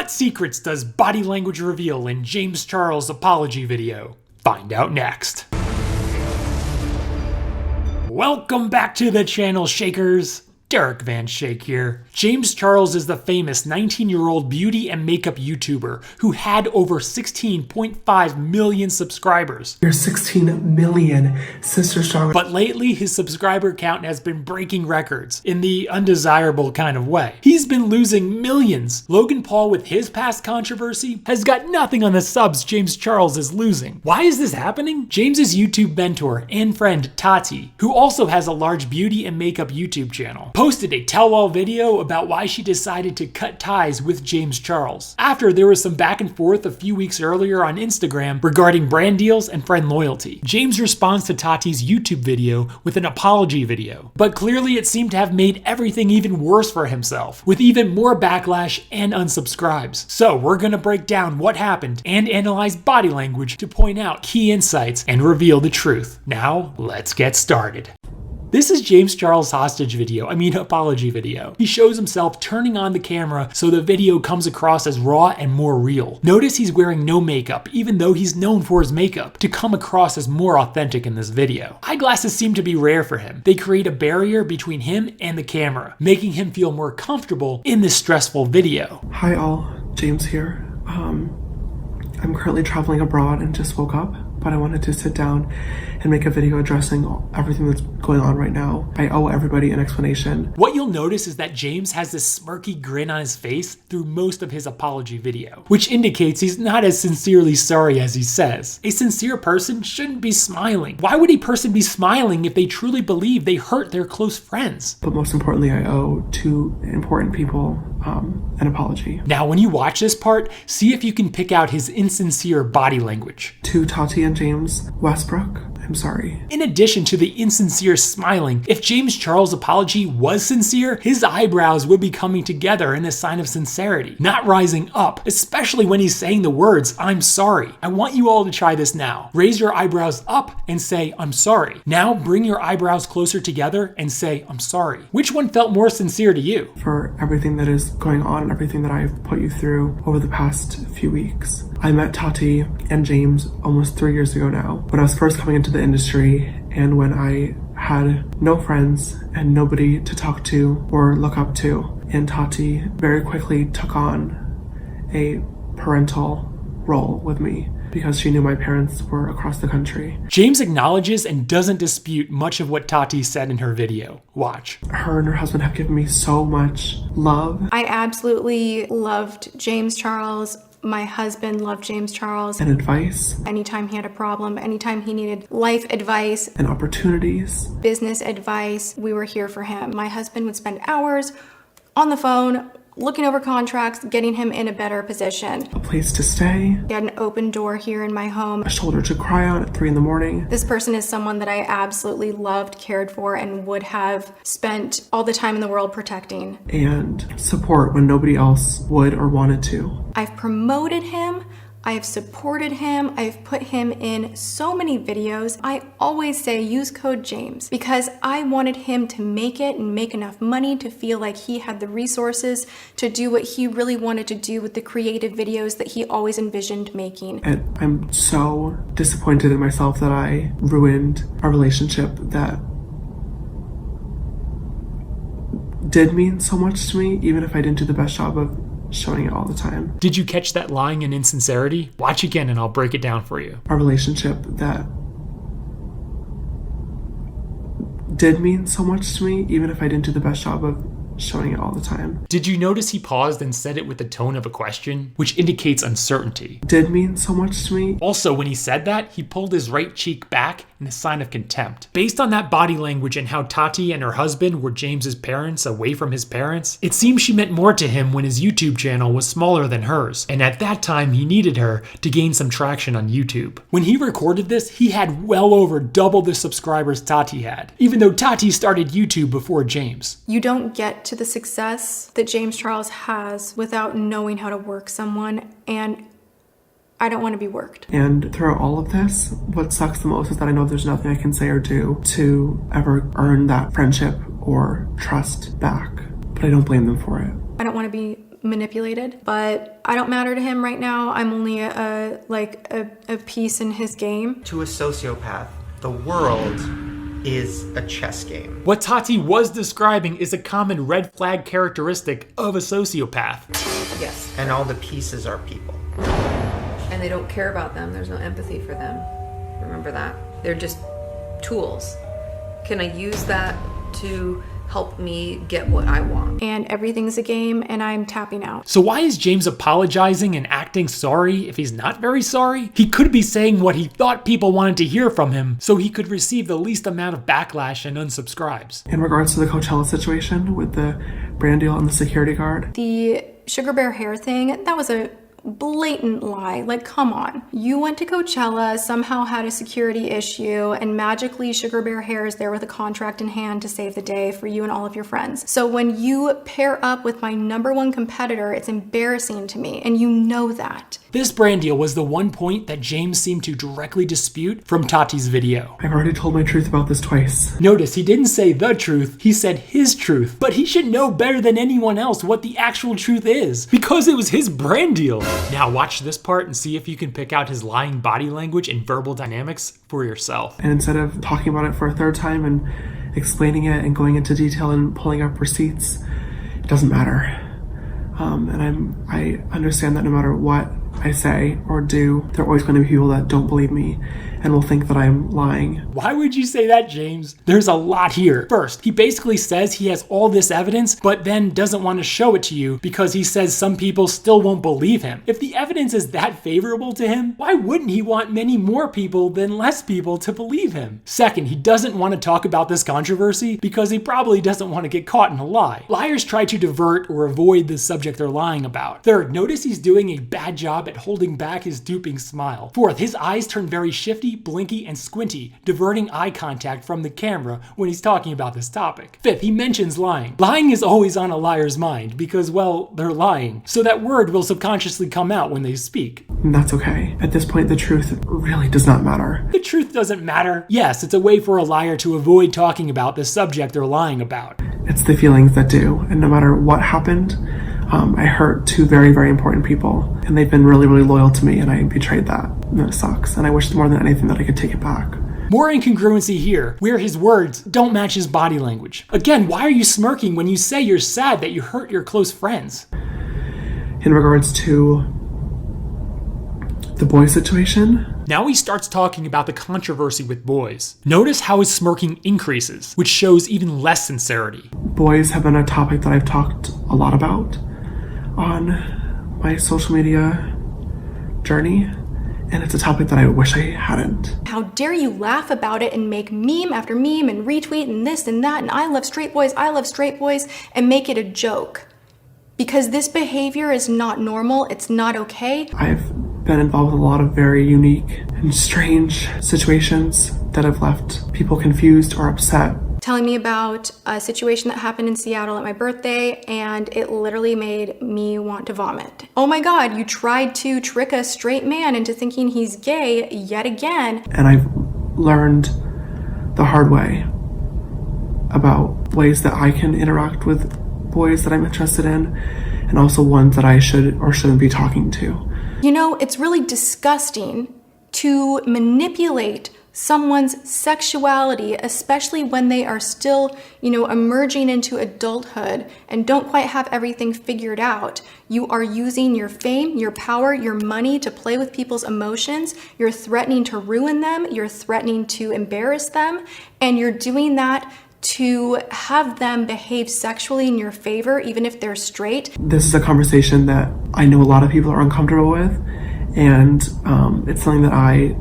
What secrets does body language reveal in James Charles' apology video? Find out next. Welcome back to the channel, Shakers. Derek Van Shake here. James Charles is the famous 19-year-old beauty and makeup YouTuber who had over 16.5 million subscribers. You're 16 million, sister strong. But lately, his subscriber count has been breaking records in the undesirable kind of way. He's been losing millions. Logan Paul, with his past controversy, has got nothing on the subs James Charles is losing. Why is this happening? James's YouTube mentor and friend Tati, who also has a large beauty and makeup YouTube channel, posted a tell-all video about why she decided to cut ties with James Charles, after there was some back and forth a few weeks earlier on Instagram regarding brand deals and friend loyalty. James responds to Tati's YouTube video with an apology video, but clearly it seemed to have made everything even worse for himself, with even more backlash and unsubscribes. So we're gonna break down what happened and analyze body language to point out key insights and reveal the truth. Now, let's get started. This is James Charles' apology video. He shows himself turning on the camera so the video comes across as raw and more real. Notice he's wearing no makeup, even though he's known for his makeup, to come across as more authentic in this video. Eyeglasses seem to be rare for him. They create a barrier between him and the camera, making him feel more comfortable in this stressful video. Hi all, James here. I'm currently traveling abroad and just woke up, but I wanted to sit down and make a video addressing everything that's going on right now. I owe everybody an explanation. What you'll notice is that James has this smirky grin on his face through most of his apology video, which indicates he's not as sincerely sorry as he says. A sincere person shouldn't be smiling. Why would a person be smiling if they truly believe they hurt their close friends? But most importantly, I owe two important people an apology. Now, when you watch this part, see if you can pick out his insincere body language. To Tati and James Westbrook, I'm sorry. In addition to the insincere smiling, if James Charles' apology was sincere, his eyebrows would be coming together in a sign of sincerity, not rising up, especially when he's saying the words, "I'm sorry." I want you all to try this now. Raise your eyebrows up and say, "I'm sorry." Now bring your eyebrows closer together and say, "I'm sorry." Which one felt more sincere to you? For everything that is going on and everything that I've put you through over the past few weeks. I met Tati and James almost 3 years ago now, when I was first coming into the industry and when I had no friends and nobody to talk to or look up to. And Tati very quickly took on a parental role with me because she knew my parents were across the country. James acknowledges and doesn't dispute much of what Tati said in her video. Watch. Her and her husband have given me so much love. I absolutely loved James Charles. My husband loved James Charles. And advice. Anytime he had a problem, anytime he needed life advice. And opportunities. Business advice, we were here for him. My husband would spend hours on the phone, looking over contracts, getting him in a better position. A place to stay. He had an open door here in my home. A shoulder to cry on at 3 a.m. This person is someone that I absolutely loved, cared for, and would have spent all the time in the world protecting. And support when nobody else would or wanted to. I've promoted him. I've supported him. I've put him in so many videos. I always say use code James because I wanted him to make it and make enough money to feel like he had the resources to do what he really wanted to do with the creative videos that he always envisioned making. And I'm so disappointed in myself that I ruined a relationship that did mean so much to me, even if I didn't do the best job of showing it all the time. Did you catch that lying and insincerity? Watch again and I'll break it down for you. A relationship that did mean so much to me, even if I didn't do the best job of showing it all the time. Did you notice he paused and said it with the tone of a question, which indicates uncertainty? Did mean so much to me. Also, when he said that, he pulled his right cheek back in a sign of contempt. Based on that body language and how Tati and her husband were James's parents away from his parents, it seems she meant more to him when his YouTube channel was smaller than hers, and at that time he needed her to gain some traction on YouTube. When he recorded this, he had well over double the subscribers Tati had, even though Tati started YouTube before James. You don't get to the success that James Charles has without knowing how to work someone, and I don't want to be worked. And throughout all of this, what sucks the most is that I know there's nothing I can say or do to ever earn that friendship or trust back, but I don't blame them for it. I don't want to be manipulated, but I don't matter to him right now. I'm only a piece in his game. To a sociopath, the world is a chess game. What Tati was describing is a common red flag characteristic of a sociopath. Yes. And all the pieces are people. And they don't care about them. There's no empathy for them. Remember that. They're just tools. Can I use that to help me get what I want? And everything's a game, and I'm tapping out. So why is James apologizing and acting sorry if he's not very sorry? He could be saying what he thought people wanted to hear from him so he could receive the least amount of backlash and unsubscribes. In regards to the Coachella situation with the brand deal and the security guard, The Sugar Bear hair thing, that was a blatant lie. Like, come on. You went to Coachella, somehow had a security issue, and magically Sugar Bear Hair is there with a contract in hand to save the day for you and all of your friends. So when you pair up with my #1 competitor, it's embarrassing to me, and you know that. This brand deal was the one point that James seemed to directly dispute from Tati's video. I've already told my truth about this twice. Notice he didn't say the truth, he said his truth. But he should know better than anyone else what the actual truth is, because it was his brand deal. Now watch this part and see if you can pick out his lying body language and verbal dynamics for yourself. And instead of talking about it for a third time and explaining it and going into detail and pulling up receipts, it doesn't matter. And I understand that no matter what I say or do, there are always going to be people that don't believe me and will think that I'm lying. Why would you say that, James? There's a lot here. First, he basically says he has all this evidence, but then doesn't want to show it to you because he says some people still won't believe him. If the evidence is that favorable to him, why wouldn't he want many more people than less people to believe him? Second, he doesn't want to talk about this controversy because he probably doesn't want to get caught in a lie. Liars try to divert or avoid the subject they're lying about. Third, notice he's doing a bad job at holding back his duping smile. Fourth, his eyes turn very shifty, blinky, and squinty, diverting eye contact from the camera when he's talking about this topic. Fifth, he mentions lying. Lying is always on a liar's mind because, well, they're lying. So that word will subconsciously come out when they speak. And that's okay. At this point, the truth really does not matter. The truth doesn't matter. Yes, it's a way for a liar to avoid talking about the subject they're lying about. It's the feelings that do. And no matter what happened, I hurt two very, very important people, and they've been really, really loyal to me, and I betrayed that. And it sucks, and I wish more than anything that I could take it back. More incongruency here, where his words don't match his body language. Again, why are you smirking when you say you're sad that you hurt your close friends? In regards to the boy situation, now he starts talking about the controversy with boys. Notice how his smirking increases, which shows even less sincerity. boys have been a topic that I've talked a lot about on my social media journey, and it's a topic that I wish I hadn't. How dare you laugh about it and make meme after meme and retweet and this and that and I love straight boys, and make it a joke. Because this behavior is not normal, it's not okay. I've been involved with a lot of very unique and strange situations that have left people confused or upset. Telling me about a situation that happened in Seattle at my birthday, and it literally made me want to vomit. Oh my God, you tried to trick a straight man into thinking he's gay yet again. And I've learned the hard way about ways that I can interact with boys that I'm interested in, and also ones that I should or shouldn't be talking to. You know, it's really disgusting to manipulate someone's sexuality, especially when they are still, emerging into adulthood and don't quite have everything figured out. You are using your fame, your power, your money to play with people's emotions. You're threatening to ruin them. You're threatening to embarrass them. And you're doing that to have them behave sexually in your favor, even if they're straight. This is a conversation that I know a lot of people are uncomfortable with, and it's something that I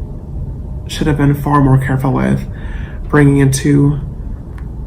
should have been far more careful with bringing into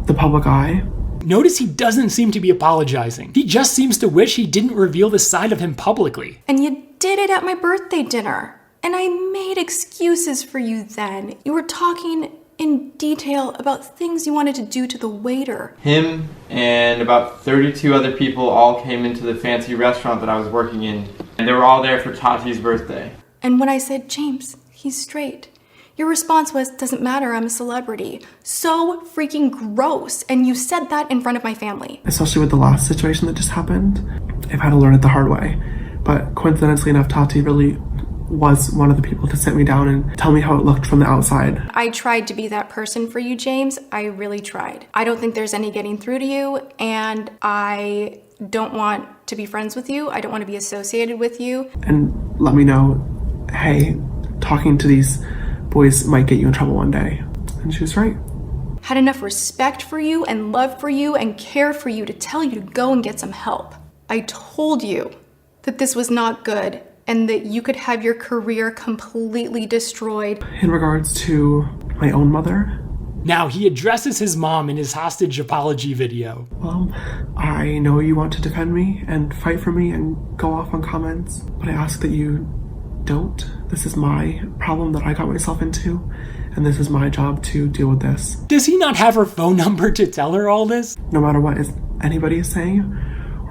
the public eye. Notice he doesn't seem to be apologizing. He just seems to wish he didn't reveal this side of him publicly. And you did it at my birthday dinner. And I made excuses for you then. You were talking in detail about things you wanted to do to the waiter. Him and about 32 other people all came into the fancy restaurant that I was working in, and they were all there for Tati's birthday. And when I said, James, he's straight, your response was, doesn't matter, I'm a celebrity. So freaking gross. And you said that in front of my family. Especially with the last situation that just happened. I've had to learn it the hard way. But coincidentally enough, Tati really was one of the people to sit me down and tell me how it looked from the outside. I tried to be that person for you, James. I really tried. I don't think there's any getting through to you, and I don't want to be friends with you. I don't want to be associated with you. And let me know, hey, talking to these boys might get you in trouble one day. And she was right. Had enough respect for you and love for you and care for you to tell you to go and get some help. I told you that this was not good and that you could have your career completely destroyed. In regards to my own mother, Now he addresses his mom in his hostage apology video. well, I know you want to defend me and fight for me and go off on comments, but I ask that you don't. This is my problem that I got myself into, and this is my job to deal with this. Does he not have her phone number to tell her all this? No matter what anybody is saying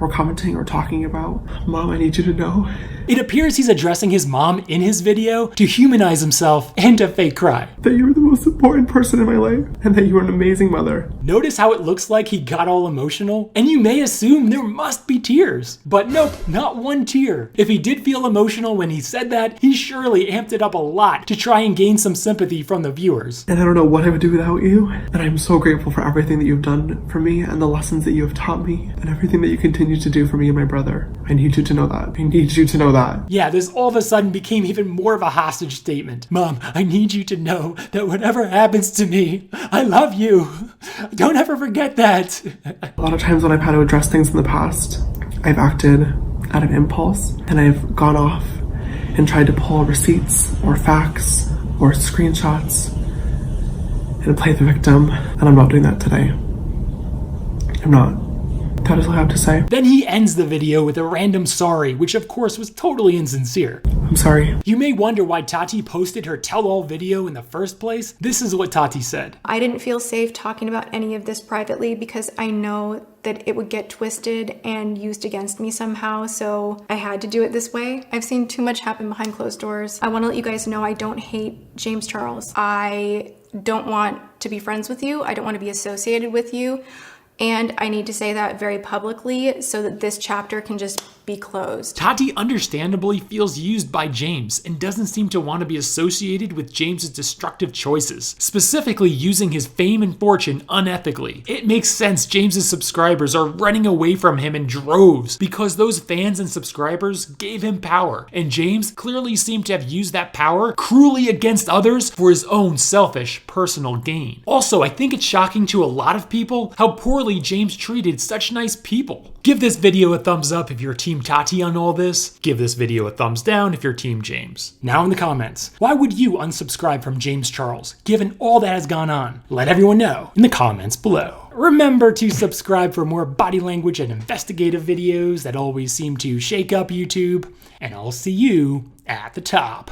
or commenting or talking about, Mom, I need you to know. It appears he's addressing his mom in his video to humanize himself and to fake cry. That you were the most important person in my life, and that you were an amazing mother. Notice how it looks like he got all emotional? And you may assume there must be tears. But nope, not one tear. If he did feel emotional when he said that, he surely amped it up a lot to try and gain some sympathy from the viewers. And I don't know what I would do without you. And I'm so grateful for everything that you've done for me and the lessons that you have taught me and everything that you continue to do for me and my brother. I need you to know that. I need you to know that. Yeah, this all of a sudden became even more of a hostage statement. Mom, I need you to know that whatever happens to me, I love you. Don't ever forget that. A lot of times when I've had to address things in the past, I've acted out of impulse and I've gone off and tried to pull receipts or facts or screenshots and play the victim, and I'm not doing that today. I'm not. That is all I have to say. Then he ends the video with a random sorry, which of course was totally insincere. I'm sorry. You may wonder why Tati posted her tell-all video in the first place. This is what Tati said. I didn't feel safe talking about any of this privately because I know that it would get twisted and used against me somehow, so I had to do it this way. I've seen too much happen behind closed doors. I want to let you guys know I don't hate James Charles. I don't want to be friends with you. I don't want to be associated with you. And I need to say that very publicly so that this chapter can just be closed. Tati understandably feels used by James and doesn't seem to want to be associated with James's destructive choices, specifically using his fame and fortune unethically. It makes sense James's subscribers are running away from him in droves because those fans and subscribers gave him power, and James clearly seemed to have used that power cruelly against others for his own selfish personal gain. Also, I think it's shocking to a lot of people how poorly James treated such nice people. Give this video a thumbs up if you're Team Tati on all this. Give this video a thumbs down if you're Team James. Now in the comments, why would you unsubscribe from James Charles, given all that has gone on? Let everyone know in the comments below. Remember to subscribe for more body language and investigative videos that always seem to shake up YouTube, and I'll see you at the top.